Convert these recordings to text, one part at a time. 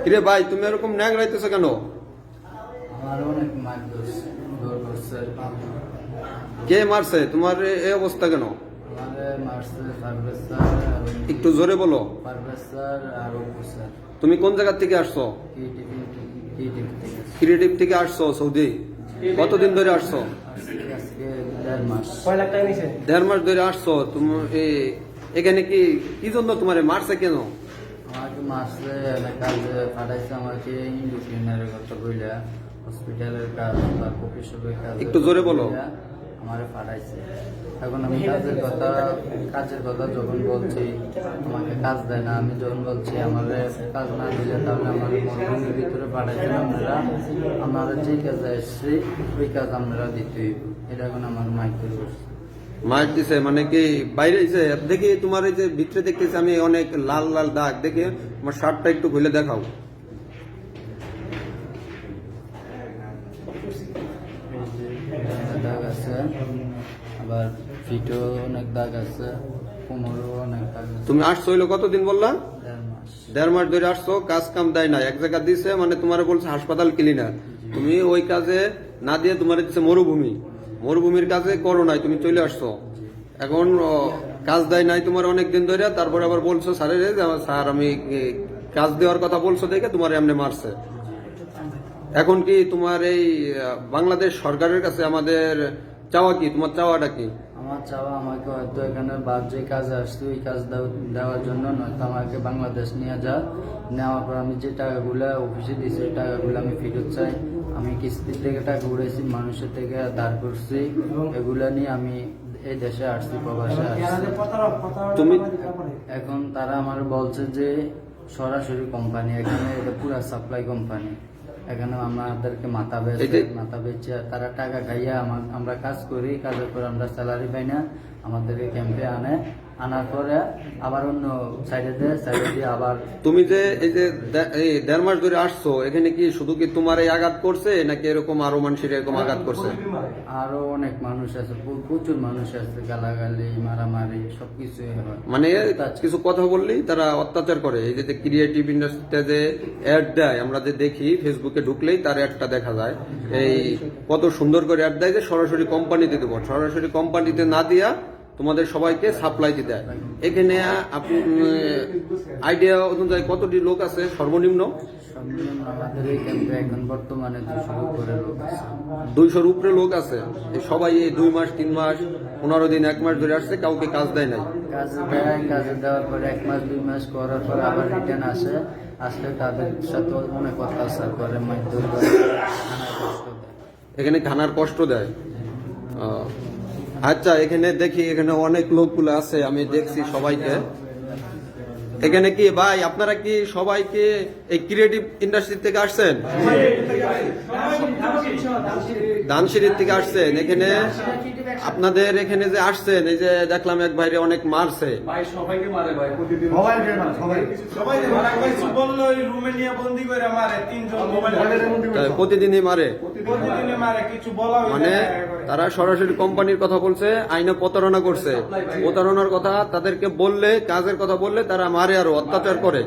কিরে ভাই, তুমি এরকম ন্যাংরাইতেছো কেন? আমার অনেক মার করছে। কে মারছে? তোমার এই অবস্থা কেন? আমাদের মারছে পারভেজ স্যার, একটু জোরে বলো। পারভেজ স্যার আর অপু স্যার। তুমি কোন জায়গা থেকে আসছো? ক্রিয়েটিভ থেকে আসছো সৌদি? কতদিন ধরে আসছো? আজকে 1.5 মাস। 1.5 মাস ধরে আসছো। তুমি এখানে কি জন্য তোমার মারছে কেন? আমাকে মারছে কাজে পাঠাইছে, আমাকে ইন্ডোক্রিনারের কথা বইলা হসপিটালের কাজ বা কপি শপের কাজ একটু জোরে বলো। আমারে পাঠাইছে। এখন আমি কাজের কথা যখন বলছি আমাকে কাজ দেয় না, আমি যখন বলছি আমার কাজ না দিলে তাহলে আমার মরুভূমির ভিতরে পাঠাইছেন আপনারা, আমরা যে কাজে এসছি ওই কাজ আমরা দিতেই। এটা এখন আমার মাইক করে বসছে। মার দিছে মানে কি বাইরে এসে দেখি তোমার এই যে ভিতরে দেখতেছি আমি অনেক লাল লাল দাগ, দেখে আমার শার্টটা একটু খুলে দেখাও। দাগ আছে, আবার ফিটও অনেক দাগ আছে, কোমরও অনেক দাগ আছে। তুমি আসছো হইলো কতদিন বললা? 1.5 মাস। 1.5 মাস ধরে আসছো, কাজ কাম দেয় না, এক জায়গা দিছে মানে তোমার বলছে হাসপাতাল ক্লিনার, তুমি ওই কাজে না দিয়ে তোমার দিচ্ছে মরুভূমির কাজে করো নাই, তুমি চলে আসছো। এখন কাজ দেয় নাই তোমার অনেক দিন ধরে, তারপরে আবার বলছো স্যারের যে স্যার আমি কাজ দেওয়ার কথা বলছো দেখে তোমার এমনি মারছে। এখন কি তোমার এই বাংলাদেশ সরকারের কাছে আমাদের চাওয়া কি? তোমার চাওয়াটা কি? আমার চাওয়া আমাকে হয়তো এখানে বাদ যে কাজে আসছি ওই কাজ দেওয়ার জন্য, নয়তো আমাকে বাংলাদেশ নিয়ে নেওয়ার পর আমি যে টাকাগুলো অফিসে দিয়েছি ওই টাকাগুলো আমি ফেরত চাই। আমি কিস্তির থেকে টাকা উড়েছি, মানুষের থেকে ধার করছি, এগুলো নিয়ে আমি এই দেশে আসছি, প্রবাসে আসছি। তুমি এখন তারা আমার বলছে যে সরাসরি কোম্পানি, এখানে এটা পুরা সাপ্লাই কোম্পানি, এখানে আমাদেরকে মাথা বেচে তারা টাকা খাইয়া আমরা কাজ করি, কাজের পর আমরা স্যালারি পাই না, আমাদেরকে ক্যাম্পে আনার পরে আবার অন্য সাইডে দিয়ে আবার। তুমি যে এই যে 1.5 মাস ধরে আসছো, এখানে কি শুধু কি তোমার এই আঘাত করছে নাকি এরকম আরো মানুষের এরকম আঘাত করছে? আরো অনেক মানুষ আছে, প্রচুর মানুষ আছে, গালাগালি মারামারি সবকিছু হয়। মানে কিছু কথা বললেই তারা অত্যাচার করে। এই যে ক্রিয়েটিভ ইন্ডাস্ট্রিতে যে অ্যাড দেয়, আমরা যে দেখি ফেসবুকে ঢুকলেই তার অ্যাডটা দেখা যায়, এই কত সুন্দর করে অ্যাড দেয় যে সরাসরি কোম্পানিতে দেবো, সরাসরি কোম্পানিতে না দিয়া তোমাদের সবাইকে সাপ্লাই দিতে হয়। এখানে আপনি আইডিয়া অনুযায়ী কতটি লোক আছে সর্বনিম্ন? আমাদের এই ক্যাম্পে এখন বর্তমানে 200 উপরে লোক আছে। 200-র উপরে লোক আছে। সবাই এই 2 মাস 3 মাস 15 দিন 1 মাস ধরে আসছে, কাউকে কাজ দেয় নাই। কাজে দেওয়ার পরে 1 মাস 2 মাস করার পর আবার রিটার্ন আসে, আসলে তাদের সাথে অনেক অত্যাচার করে, মারধর করে, এখানে খানার কষ্ট দেয়। আচ্ছা, এখানে দেখি এখানে অনেক লোকগুলো আছে, আমি দেখছি সবাইকে। এখানে কি ভাই আপনারা কি সবাইকে এই ক্রিয়েটিভ ইন্ডাস্ট্রি থেকে আসছেন? ধানসিঁড়ির থেকে আসছেন। এখানে আপনাদের এখানে যে আসছেন, এই যে দেখলাম এক ভাইরে অনেক মারছে। ভাই সবাইকে মারে ভাই, প্রতিদিন সবাইকে মারে ভাই, বললো রুমে নিয়ে বন্দি করে মারে, 3 জন মোবাইল প্রতিদিনই মারে, প্রতিদিনে মারে, কিছু বলা মানে তারা সরাসরি কোম্পানির কথা বলছে, আইনে প্রতারণা করছে। প্রতারণার কথা তাদেরকে বললে, কাজের কথা বললে তারা মারে আরো অত্যাচার করে।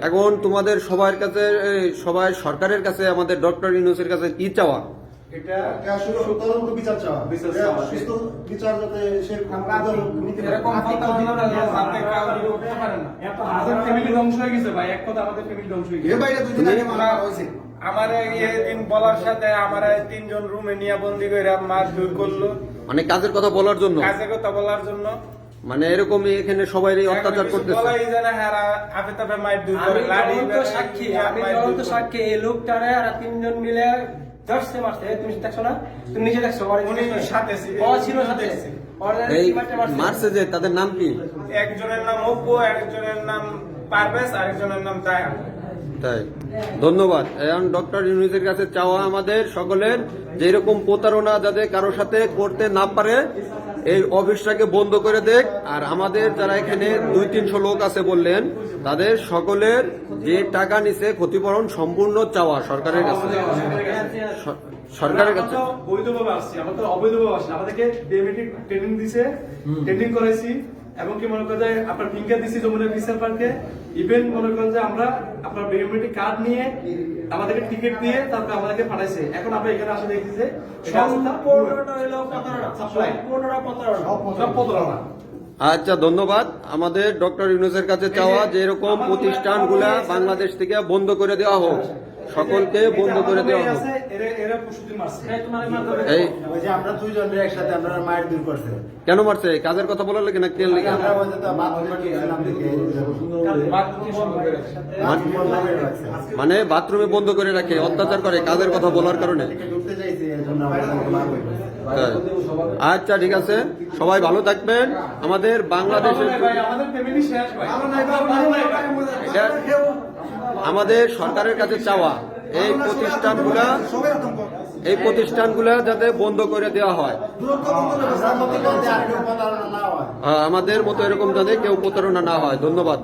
এখন তোমাদের সবার কাছে, সবাই সরকারের কাছে, আমাদের ডক্টর ইউনূসের কাছে কি চাওয়া? এটা আসলে তদন্ত বিচার চাওয়া, সুস্থ বিচার যাতে সে এরকম কথা সাথে কাউকে করতে পারে না। এত হাজার ফ্যামিলি ধ্বংস হয়ে গেছে ভাই, এক কথা আমাদের ফ্যামিলি ধ্বংস হয়ে গেছে। এই বাইরে 2 দিন আগে মারা হয়েছে আমারে, এই দিন বলার সাথে আমারে 3 জন রুমে নিয়ে বন্দি করে মারধর করলো, মানে কাজের কথা বলার জন্য, কাজের কথা বলার জন্য। মানে এরকমই এখানে সবাই অত্যাচার করতেছে। বলাই জানা হারা আপে তাপে মারধর করে, লাড়ি তো সাক্ষী, আমি তো সাক্ষী। এই লোকটারে আর 3 জন মিলে ধরছে মারছে। তুমি দেখছো না? তুমি নিজে দেখছো? উনি সাথে ছিল, ও ছিল সাথে। এই মারছে যে তাদের নাম কি? একজনের নাম অপু, একজনের নাম পারভেজ, আরেকজনের নাম তায়া। তাই, ধন্যবাদ। এখন ডক্টর ইউনূসের কাছে চাওয়া আমাদের সকলের, যে এরকম প্রতারণা যাতে কারোর সাথে করতে না পারে, এই অফিসটাকে বন্ধ করে দেখ। আর আমাদের যারা এখানে 200-300 লোক আছে বললেন, তাদের সকলের যে টাকা নিছে ক্ষতিপূরণ সম্পূর্ণ চাওয়া সরকারের কাছে, সরকারের কাছে। বৈধভাবে আসছি, আমরা তো অবৈধভাবে আসছি। আমাদেরকে ট্রেনিং দিছে, ট্রেনিং করাইছি, এবং কি মনে করেন যে আপনার ফিঙ্গার দিছি যমুনা বিশাল পার্কে, ইভেন মনে করেন যে আমরা আপনার বায়োমেট্রিক কার্ড নিয়ে আমাদেরকে টিকিট দিয়ে তারপর আমাদেরকে পাঠাইছে। এখন আমরা এখানে আসে দেখি যে সম্পূর্ণটা হলো প্রতারণা, সাপ্লাই সম্পূর্ণটা প্রতারণা। সব প্রতারণা। আচ্ছা, ধন্যবাদ। আমাদের ডক্টর ইউনূসের কাছে চাওয়া যে এরকম প্রতিষ্ঠানগুলা বাংলাদেশ থেকে বন্ধ করে দেওয়া হোক, সকলকে বন্ধ করে দেওয়া হোক। এরা পশুদিন মারছে। এই ওই যে আমরা দুইজনের একসাথে আমরা মায়ের দূর করছে। কেন মারছে? কাজের কথা বলার লেগে না কেন লেগে? আমরা বলতে তো বাথরুমে গিয়েছিলাম দেখে মানে বাথরুমে বন্ধ করে রাখে, অত্যাচার করে কাজের কথা বলার কারণে। ঢুকতে চাইছি এর জন্য আমাদের মারবে। হ্যাঁ। আচ্ছা, ঠিক আছে, সবাই ভালো থাকবেন। আমাদের বাংলাদেশের ভাই আমাদের ফ্যামিলি শেষ ভাই। ভালো নাই ভাই। এটা আমাদের সরকারের কাছে চাওয়া এই প্রতিষ্ঠানগুলা যাতে বন্ধ করে দেওয়া হয়। আমাদের মতো এরকম যাতে কেউ প্রতারণা না হয়। ধন্যবাদ।